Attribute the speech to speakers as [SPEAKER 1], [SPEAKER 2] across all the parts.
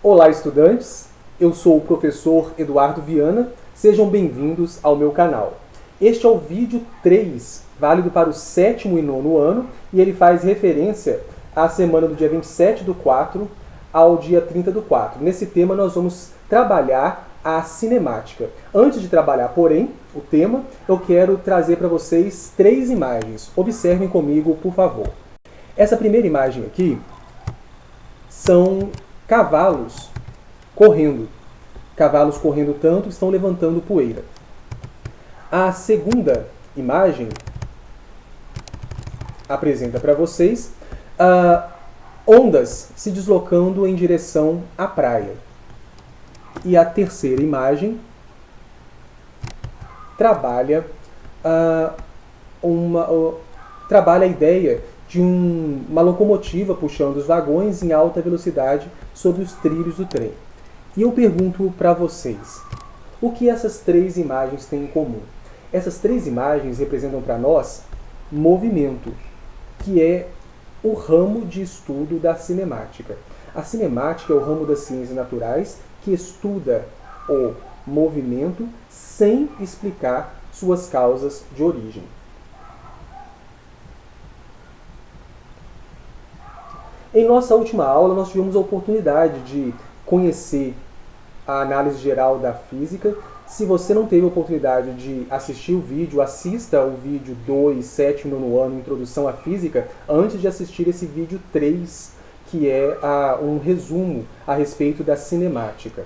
[SPEAKER 1] Olá, estudantes! Eu sou o professor Eduardo Viana. Sejam bem-vindos ao meu canal. Este é o vídeo 3, válido para o 7º e 9º ano, e ele faz referência à semana do dia 27/4 ao dia 30/4. Nesse tema nós vamos trabalhar a cinemática. Antes de trabalhar, porém, o tema, eu quero trazer para vocês 3 imagens. Observem comigo, por favor. Essa primeira imagem aqui são cavalos correndo. Cavalos correndo tanto que estão levantando poeira. A segunda imagem apresenta para vocês ondas se deslocando em direção à praia. E a terceira imagem trabalha a ideia de uma locomotiva puxando os vagões em alta velocidade sobre os trilhos do trem. E eu pergunto para vocês, o que essas 3 imagens têm em comum? Essas 3 imagens representam para nós movimento, que é o ramo de estudo da cinemática. A cinemática é o ramo das ciências naturais que estuda o movimento sem explicar suas causas de origem. Em nossa última aula, nós tivemos a oportunidade de conhecer a análise geral da física. Se você não teve a oportunidade de assistir o vídeo, assista o vídeo 2, 7º e 9º ano, Introdução à Física, antes de assistir esse vídeo 3, que é um resumo a respeito da cinemática.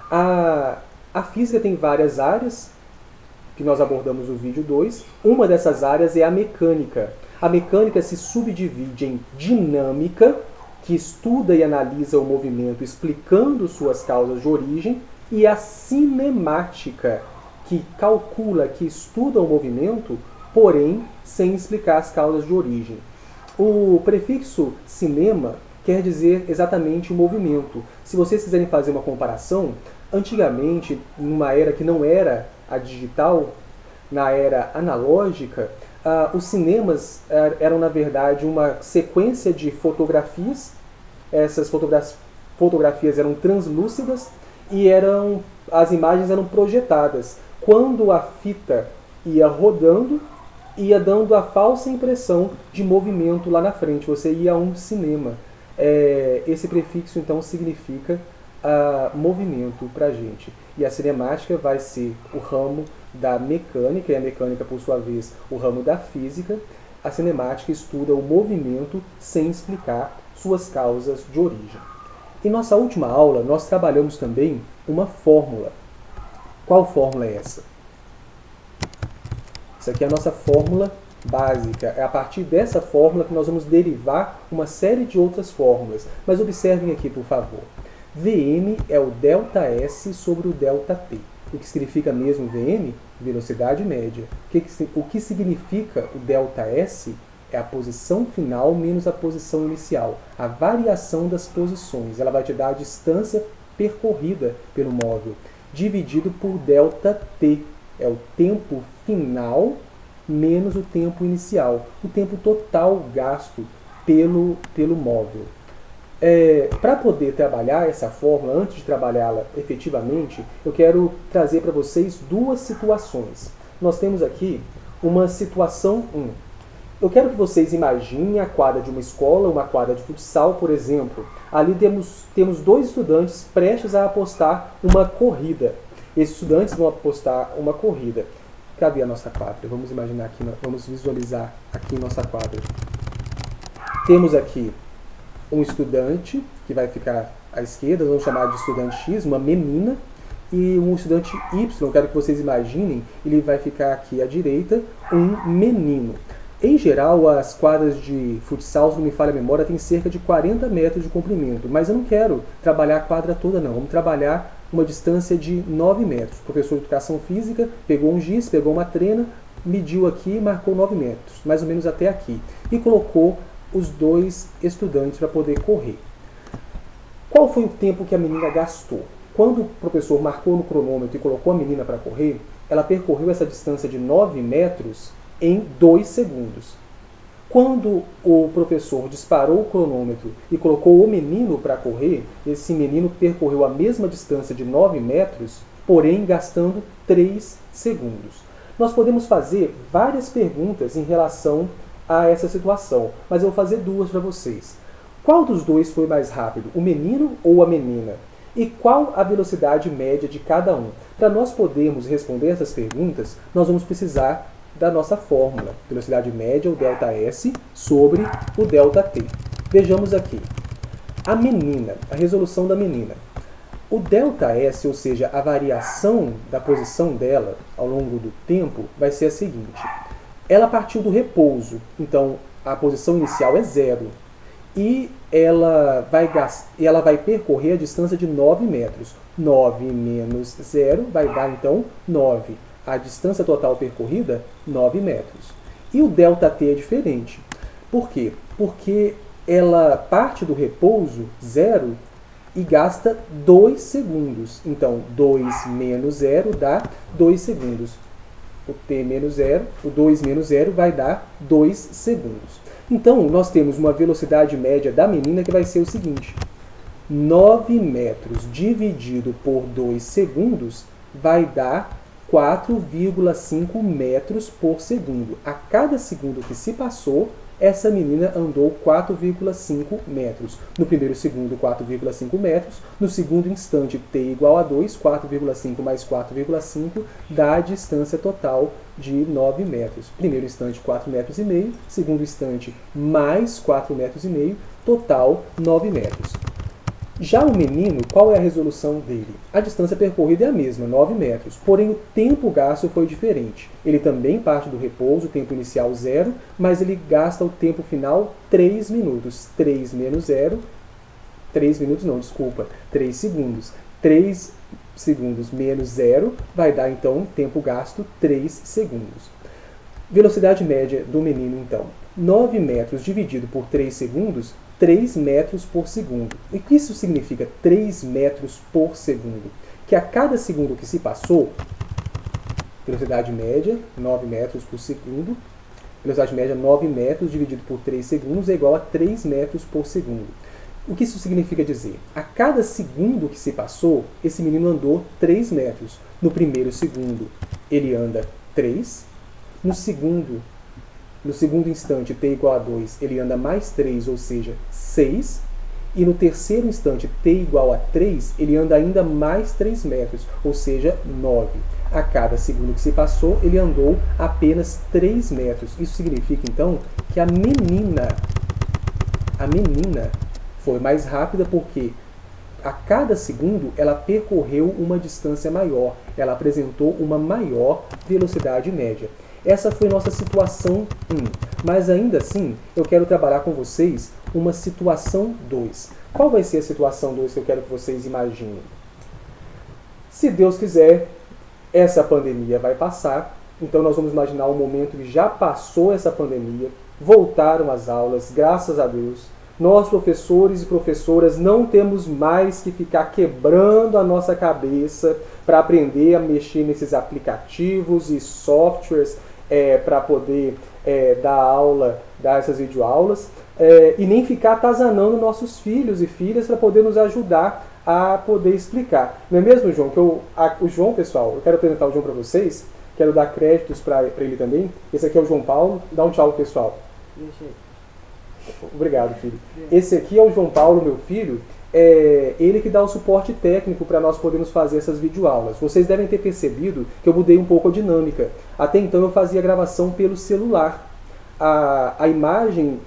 [SPEAKER 1] A física tem várias áreas, que nós abordamos no vídeo 2. Uma dessas áreas é a mecânica. A mecânica se subdivide em dinâmica, que estuda e analisa o movimento explicando suas causas de origem, e a cinemática, que calcula, que estuda o movimento, porém sem explicar as causas de origem. O prefixo cinema quer dizer exatamente o movimento. Se vocês quiserem fazer uma comparação, antigamente, numa era que não era a digital, na era analógica, os cinemas eram, na verdade, uma sequência de fotografias. Essas fotografias eram translúcidas e as imagens eram projetadas. Quando a fita ia rodando, ia dando a falsa impressão de movimento lá na frente. Você ia a um cinema. Esse prefixo, então, significa movimento para a gente. E a cinemática vai ser o ramo da mecânica, e a mecânica, por sua vez, o ramo da física. A cinemática estuda o movimento sem explicar suas causas de origem. Em nossa última aula, nós trabalhamos também uma fórmula. Qual fórmula é essa? Essa aqui é a nossa fórmula básica. É a partir dessa fórmula que nós vamos derivar uma série de outras fórmulas. Mas observem aqui, por favor. Vm é o ΔS sobre o ΔT. O que significa mesmo Vm? Velocidade média. O que significa o ΔS? É a posição final menos a posição inicial. A variação das posições. Ela vai te dar a distância percorrida pelo móvel, dividido por ΔT. É o tempo final menos o tempo inicial. O tempo total gasto pelo móvel. Para poder trabalhar essa fórmula, antes de trabalhá-la efetivamente, eu quero trazer para vocês 2 situações. Nós temos aqui uma situação 1. Eu quero que vocês imaginem a quadra de uma escola, uma quadra de futsal, por exemplo. Ali temos 2 estudantes prestes a apostar uma corrida. Esses estudantes vão apostar uma corrida. Cadê a nossa quadra? Vamos imaginar aqui, vamos visualizar aqui nossa quadra. Temos aqui um estudante, que vai ficar à esquerda, vamos chamar de estudante X, uma menina, e um estudante Y, quero que vocês imaginem, ele vai ficar aqui à direita, um menino. Em geral, as quadras de futsal, se não me falha a memória, tem cerca de 40 metros de comprimento, mas eu não quero trabalhar a quadra toda não, vamos trabalhar uma distância de 9 metros. O professor de educação física pegou um giz, pegou uma trena, mediu aqui e marcou 9 metros, mais ou menos até aqui, e colocou os 2 estudantes para poder correr. Qual foi o tempo que a menina gastou? Quando o professor marcou no cronômetro e colocou a menina para correr, ela percorreu essa distância de 9 metros em 2 segundos. Quando o professor disparou o cronômetro e colocou o menino para correr, esse menino percorreu a mesma distância de 9 metros, porém gastando 3 segundos. Nós podemos fazer várias perguntas em relação a essa situação, mas eu vou fazer duas para vocês. Qual dos dois foi mais rápido, o menino ou a menina? E qual a velocidade média de cada um? Para nós podermos responder essas perguntas, nós vamos precisar da nossa fórmula, velocidade média, o ΔS, sobre o ΔT. Vejamos aqui. A menina, a resolução da menina. O ΔS, ou seja, a variação da posição dela ao longo do tempo, vai ser a seguinte. Ela partiu do repouso, então a posição inicial é 0. E ela vai percorrer a distância de 9 metros. 9 menos 0 vai dar, então, 9. A distância total percorrida, 9 metros. E o ΔT é diferente. Por quê? Porque ela parte do repouso, 0, e gasta 2 segundos. Então, 2 menos 0 dá 2 segundos. O T menos 0, o 2 menos 0 vai dar 2 segundos. Então, nós temos uma velocidade média da menina que vai ser o seguinte. 9 metros dividido por 2 segundos vai dar 4,5 metros por segundo. A cada segundo que se passou, essa menina andou 4,5 metros. No primeiro segundo, 4,5 metros. No segundo instante, t igual a 2, 4,5 mais 4,5 dá a distância total de 9 metros. Primeiro instante, 4,5 metros. Segundo instante, mais 4,5 metros. Total, 9 metros. Já o menino, qual é a resolução dele? A distância percorrida é a mesma, 9 metros, porém o tempo gasto foi diferente. Ele também parte do repouso, o tempo inicial 0, mas ele gasta o tempo final 3 minutos. 3 menos 0, 3 minutos não, desculpa, 3 segundos. 3 segundos menos 0 vai dar então tempo gasto 3 segundos. Velocidade média do menino então, 9 metros dividido por 3 segundos, 3 metros por segundo. E o que isso significa 3 metros por segundo? Que a cada segundo que se passou, velocidade média, 9 metros por segundo, velocidade média 9 metros dividido por 3 segundos é igual a 3 metros por segundo. O que isso significa dizer? A cada segundo que se passou, esse menino andou 3 metros. No primeiro segundo, ele anda 3. No segundo instante, t igual a 2, ele anda mais 3, ou seja, 6. E no terceiro instante, t igual a 3, ele anda ainda mais 3 metros, ou seja, 9. A cada segundo que se passou, ele andou apenas 3 metros. Isso significa, então, que a menina foi mais rápida porque a cada segundo ela percorreu uma distância maior. Ela apresentou uma maior velocidade média. Essa foi nossa situação 1. Mas ainda assim, eu quero trabalhar com vocês uma situação 2. Qual vai ser a situação 2 que eu quero que vocês imaginem? Se Deus quiser, essa pandemia vai passar. Então nós vamos imaginar um momento que já passou essa pandemia, voltaram as aulas, graças a Deus. Nós, professores e professoras, não temos mais que ficar quebrando a nossa cabeça para aprender a mexer nesses aplicativos e softwares para poder dar aula, dar essas videoaulas, e nem ficar atazanando nossos filhos e filhas para poder nos ajudar a poder explicar. Não é mesmo, João? O João, pessoal, eu quero apresentar o João para vocês, quero dar créditos para ele também. Esse aqui é o João Paulo. Dá um tchau, pessoal. Obrigado, filho. Esse aqui é o João Paulo, meu filho. Ele que dá o suporte técnico para nós podermos fazer essas videoaulas. Vocês devem ter percebido que eu mudei um pouco a dinâmica. Até então eu fazia gravação pelo celular. A imagem,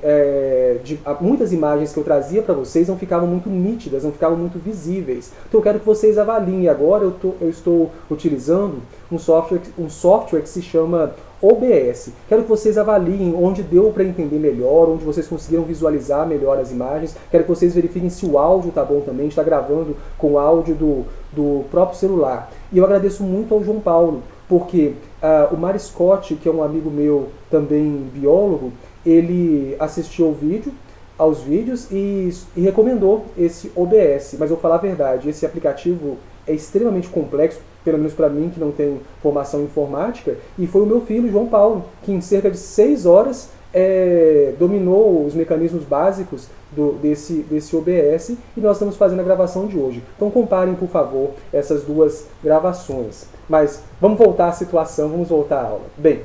[SPEAKER 1] muitas imagens que eu trazia para vocês não ficavam muito nítidas, não ficavam muito visíveis. Então eu quero que vocês avaliem. Agora eu estou utilizando um software que se chama OBS. Quero que vocês avaliem onde deu para entender melhor, onde vocês conseguiram visualizar melhor as imagens. Quero que vocês verifiquem se o áudio está bom também. Está gravando com o áudio do próprio celular. E eu agradeço muito ao João Paulo, porque o Mário Scott, que é um amigo meu, também biólogo, ele assistiu aos vídeos e recomendou esse OBS. Mas eu vou falar a verdade, esse aplicativo é extremamente complexo, pelo menos para mim, que não tenho formação em informática, e foi o meu filho, João Paulo, que em cerca de 6 horas dominou os mecanismos básicos desse OBS e nós estamos fazendo a gravação de hoje. Então comparem, por favor, essas duas gravações. Mas vamos voltar à situação, vamos voltar à aula. Bem,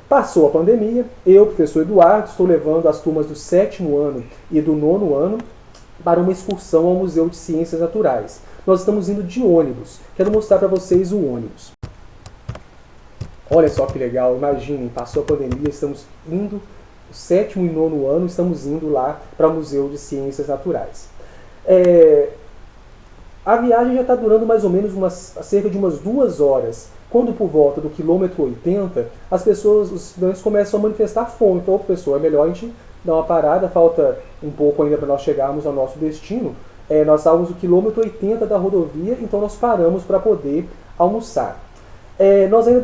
[SPEAKER 1] passou a pandemia, eu, professor Eduardo, estou levando as turmas do 7º ano e do 9º ano para uma excursão ao Museu de Ciências Naturais. Nós estamos indo de ônibus. Quero mostrar para vocês o ônibus. Olha só que legal, imaginem, passou a pandemia, estamos indo, o 7º e 9º ano, estamos indo lá para o Museu de Ciências Naturais. A viagem já está durando mais ou menos cerca de umas 2 horas, quando por volta do quilômetro 80, os estudantes começam a manifestar fome. Então, professor, é melhor a gente dar uma parada, falta um pouco ainda para nós chegarmos ao nosso destino. Nós estávamos no quilômetro 80 da rodovia, então nós paramos para poder almoçar. Nós ainda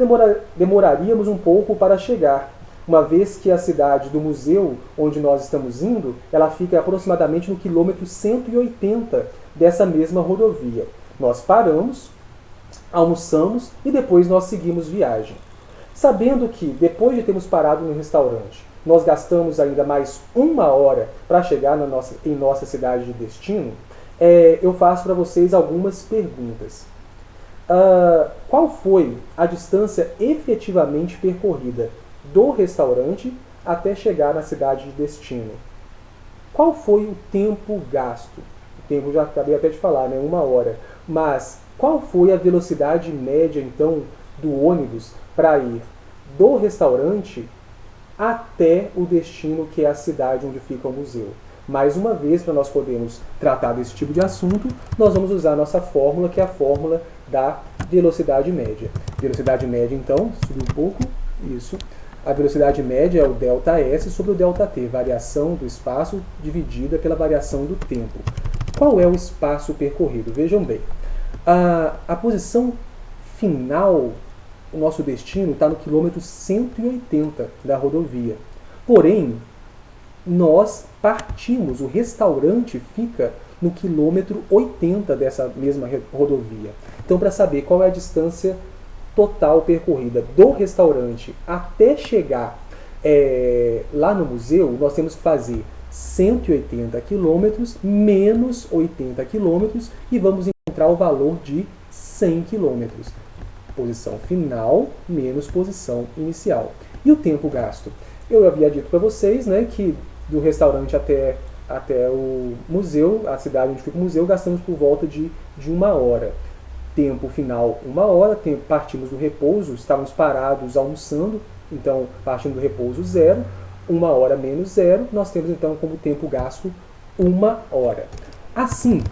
[SPEAKER 1] demoraríamos um pouco para chegar, uma vez que a cidade do museu onde nós estamos indo, ela fica aproximadamente no quilômetro 180 dessa mesma rodovia. Nós paramos, almoçamos e depois nós seguimos viagem. Sabendo que depois de termos parado no restaurante, nós gastamos ainda mais 1 hora para chegar em nossa cidade de destino, eu faço para vocês algumas perguntas. Qual foi a distância efetivamente percorrida do restaurante até chegar na cidade de destino? Qual foi o tempo gasto? O tempo já acabei até de falar, né? 1 hora. Mas qual foi a velocidade média, então, do ônibus para ir do restaurante até o destino, que é a cidade onde fica o museu? Mais uma vez, para nós podermos tratar desse tipo de assunto, nós vamos usar a nossa fórmula, que é a fórmula da velocidade média. Velocidade média, então, subir um pouco, isso. A velocidade média é o ΔS sobre o ΔT, variação do espaço dividida pela variação do tempo. Qual é o espaço percorrido? Vejam bem, a posição final, o nosso destino, está no quilômetro 180 da rodovia. Porém, nós partimos, o restaurante fica no quilômetro 80 dessa mesma rodovia. Então, para saber qual é a distância total percorrida do restaurante até chegar lá no museu, nós temos que fazer 180 quilômetros menos 80 quilômetros e vamos encontrar o valor de 100 quilômetros. Posição final menos posição inicial. E o tempo gasto? Eu havia dito para vocês, né, que do restaurante até o museu, a cidade onde fica o museu, gastamos por volta de 1 hora. Tempo final 1 hora, partimos do repouso, estávamos parados almoçando, então partindo do repouso 0, 1 hora menos 0, nós temos então como tempo gasto 1 hora. Assim,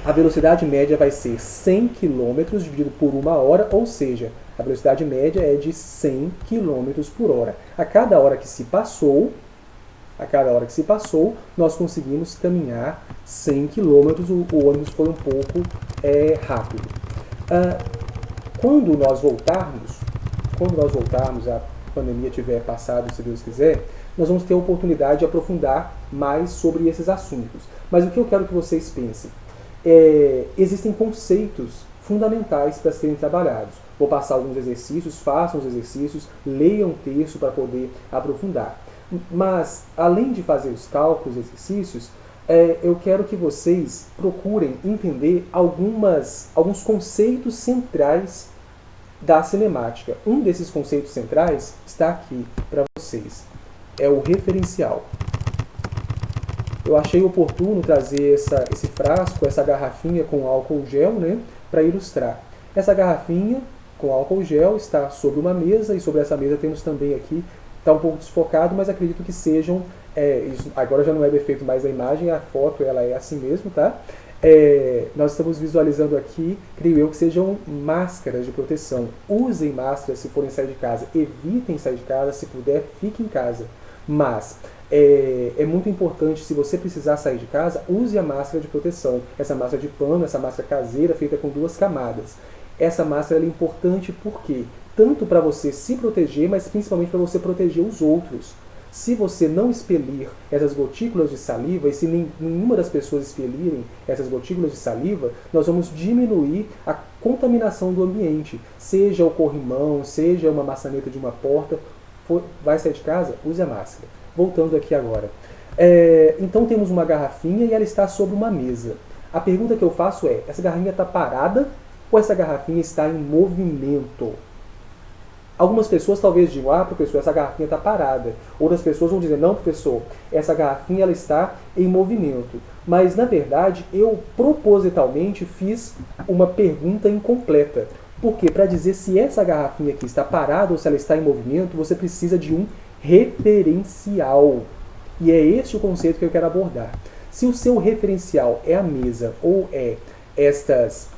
[SPEAKER 1] a velocidade média vai ser 100 km dividido por 1 hora, ou seja, a velocidade média é de 100 km por hora. A cada hora que se passou, nós conseguimos caminhar 100 km, o ônibus foi um pouco rápido. Quando nós voltarmos, a pandemia tiver passado, se Deus quiser, nós vamos ter a oportunidade de aprofundar mais sobre esses assuntos. Mas o que eu quero que vocês pensem? Existem conceitos fundamentais para serem trabalhados. Vou passar alguns exercícios, façam os exercícios, leiam o texto para poder aprofundar. Mas, além de fazer os cálculos, exercícios, eu quero que vocês procurem entender alguns conceitos centrais da cinemática. Um desses conceitos centrais está aqui para vocês. É o referencial. Eu achei oportuno trazer esse frasco, essa garrafinha com álcool gel, né, para ilustrar. Essa garrafinha com álcool gel está sobre uma mesa, e sobre essa mesa temos também aqui, está um pouco desfocado, mas acredito que sejam, isso agora já não é defeito mais da imagem, a foto ela é assim mesmo, tá? Nós estamos visualizando aqui, creio eu, que sejam máscaras de proteção. Usem máscaras se forem sair de casa, evitem sair de casa, se puder, fique em casa. Mas é muito importante, se você precisar sair de casa, use a máscara de proteção. Essa máscara de pano, essa máscara caseira, feita com 2 camadas. Essa máscara é importante porque tanto para você se proteger, mas principalmente para você proteger os outros. Se você não expelir essas gotículas de saliva, e se nenhuma das pessoas expelirem essas gotículas de saliva, nós vamos diminuir a contaminação do ambiente. Seja o corrimão, seja uma maçaneta de uma porta, vai sair de casa, use a máscara. Voltando aqui agora. Então temos uma garrafinha e ela está sobre uma mesa. A pergunta que eu faço é, essa garrafinha está parada ou essa garrafinha está em movimento? Algumas pessoas talvez digam, professor, essa garrafinha está parada. Outras pessoas vão dizer, não, professor, essa garrafinha ela está em movimento. Mas, na verdade, eu propositalmente fiz uma pergunta incompleta. Porque para dizer se essa garrafinha aqui está parada ou se ela está em movimento, você precisa de um referencial. E é este o conceito que eu quero abordar. Se o seu referencial é a mesa ou é essas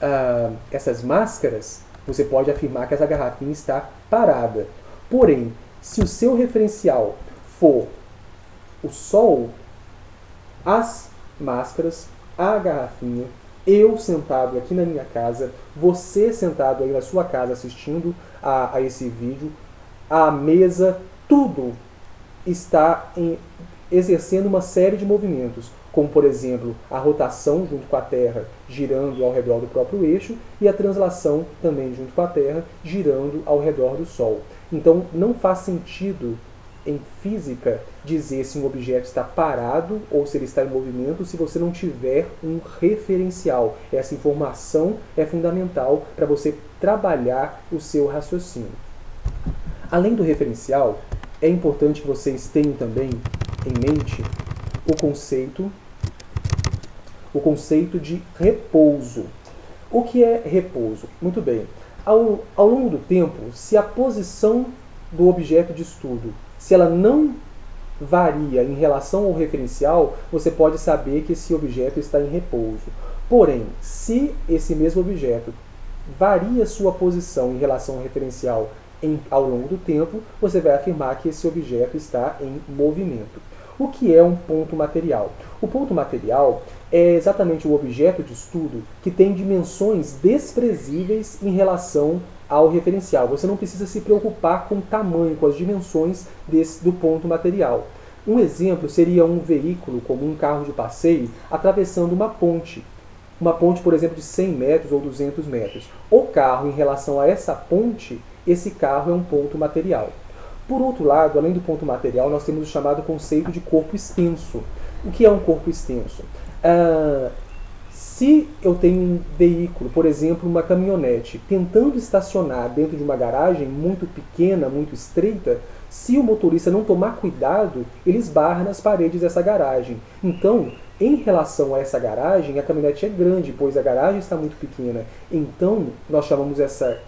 [SPEAKER 1] máscaras, você pode afirmar que essa garrafinha está parada. Porém, se o seu referencial for o sol, as máscaras, a garrafinha, eu sentado aqui na minha casa, você sentado aí na sua casa assistindo a esse vídeo, a mesa, tudo está exercendo uma série de movimentos, como por exemplo a rotação junto com a Terra girando ao redor do próprio eixo e a translação também junto com a Terra girando ao redor do Sol. Então não faz sentido em física dizer se um objeto está parado ou se ele está em movimento se você não tiver um referencial. Essa informação é fundamental para você trabalhar o seu raciocínio. Além do referencial, é importante que vocês tenham também em mente o conceito de repouso. O que é repouso? Muito bem. Ao longo do tempo, se a posição do objeto de estudo, se ela não varia em relação ao referencial, você pode saber que esse objeto está em repouso. Porém, se esse mesmo objeto varia sua posição em relação ao referencial ao longo do tempo, você vai afirmar que esse objeto está em movimento. O que é um ponto material? O ponto material é exatamente o objeto de estudo que tem dimensões desprezíveis em relação ao referencial. Você não precisa se preocupar com o tamanho, com as dimensões do ponto material. Um exemplo seria um veículo, como um carro de passeio, atravessando uma ponte. Uma ponte, por exemplo, de 100 metros ou 200 metros. O carro, em relação a essa ponte, esse carro é um ponto material. Por outro lado, além do ponto material, nós temos o chamado conceito de corpo extenso. O que é um corpo extenso? Se eu tenho um veículo, por exemplo, uma caminhonete, tentando estacionar dentro de uma garagem muito pequena, muito estreita, se o motorista não tomar cuidado, ele esbarra nas paredes dessa garagem. Então, em relação a essa garagem, a caminhonete é grande, pois a garagem está muito pequena. Então, nós chamamos essa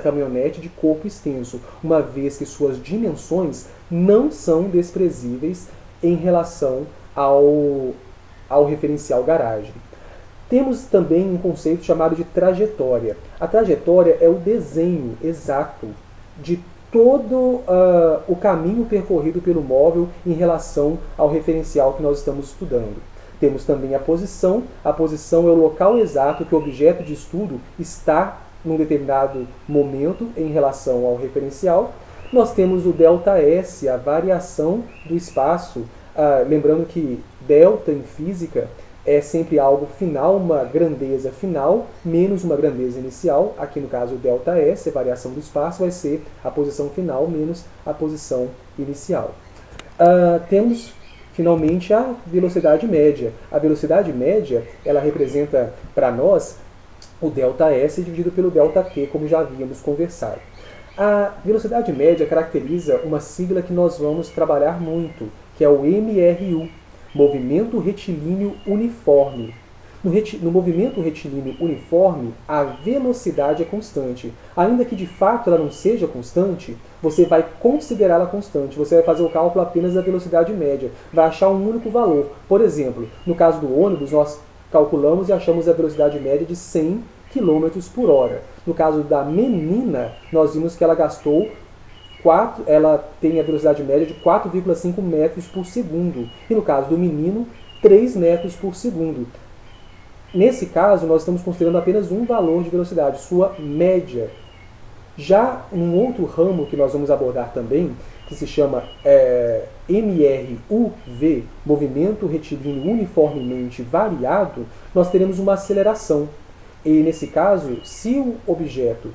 [SPEAKER 1] caminhonete de corpo extenso, uma vez que suas dimensões não são desprezíveis em relação ao referencial garagem. Temos também um conceito chamado de trajetória. A trajetória é o desenho exato de todo o caminho percorrido pelo móvel em relação ao referencial que nós estamos estudando. Temos também a posição. A posição é o local exato que o objeto de estudo está num determinado momento em relação ao referencial. Nós temos o ΔS, a variação do espaço. Lembrando que delta em física é sempre algo final, uma grandeza final, menos uma grandeza inicial. Aqui no caso o ΔS, a variação do espaço, vai ser a posição final menos a posição inicial. Temos finalmente a velocidade média. A velocidade média, ela representa para nós o ΔS dividido pelo ΔT, como já havíamos conversado. A velocidade média caracteriza uma sigla que nós vamos trabalhar muito, que é o MRU, Movimento Retilíneo Uniforme. No movimento retilíneo uniforme, a velocidade é constante. Ainda que de fato ela não seja constante, você vai considerá-la constante. Você vai fazer o cálculo apenas da velocidade média, vai achar um único valor. Por exemplo, no caso do ônibus, nós calculamos e achamos a velocidade média de 100 km por hora. No caso da menina, nós vimos que ela ela tem a velocidade média de 4,5 metros por segundo. E no caso do menino, 3 metros por segundo. Nesse caso, nós estamos considerando apenas um valor de velocidade, sua média. Já um outro ramo que nós vamos abordar também, que se chama MRUV, Movimento Retilíneo Uniformemente Variado, nós teremos uma aceleração. E nesse caso, se o objeto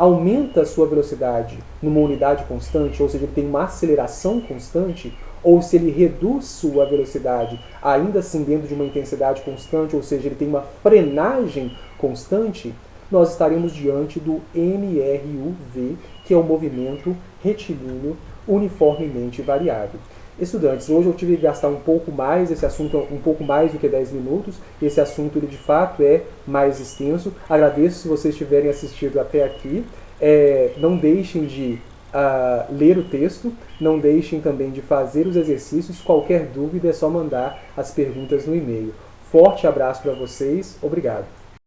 [SPEAKER 1] aumenta a sua velocidade numa unidade constante, ou seja, ele tem uma aceleração constante, ou se ele reduz sua velocidade ainda assim dentro de uma intensidade constante, ou seja, ele tem uma frenagem constante, nós estaremos diante do MRUV, que é o movimento retilíneo uniformemente variável. Estudantes, hoje eu tive que gastar um pouco mais, esse assunto é um pouco mais do que 10 minutos, esse assunto ele de fato é mais extenso. Agradeço se vocês tiverem assistido até aqui. Não deixem de ler o texto, não deixem também de fazer os exercícios. Qualquer dúvida é só mandar as perguntas no e-mail. Forte abraço para vocês, obrigado.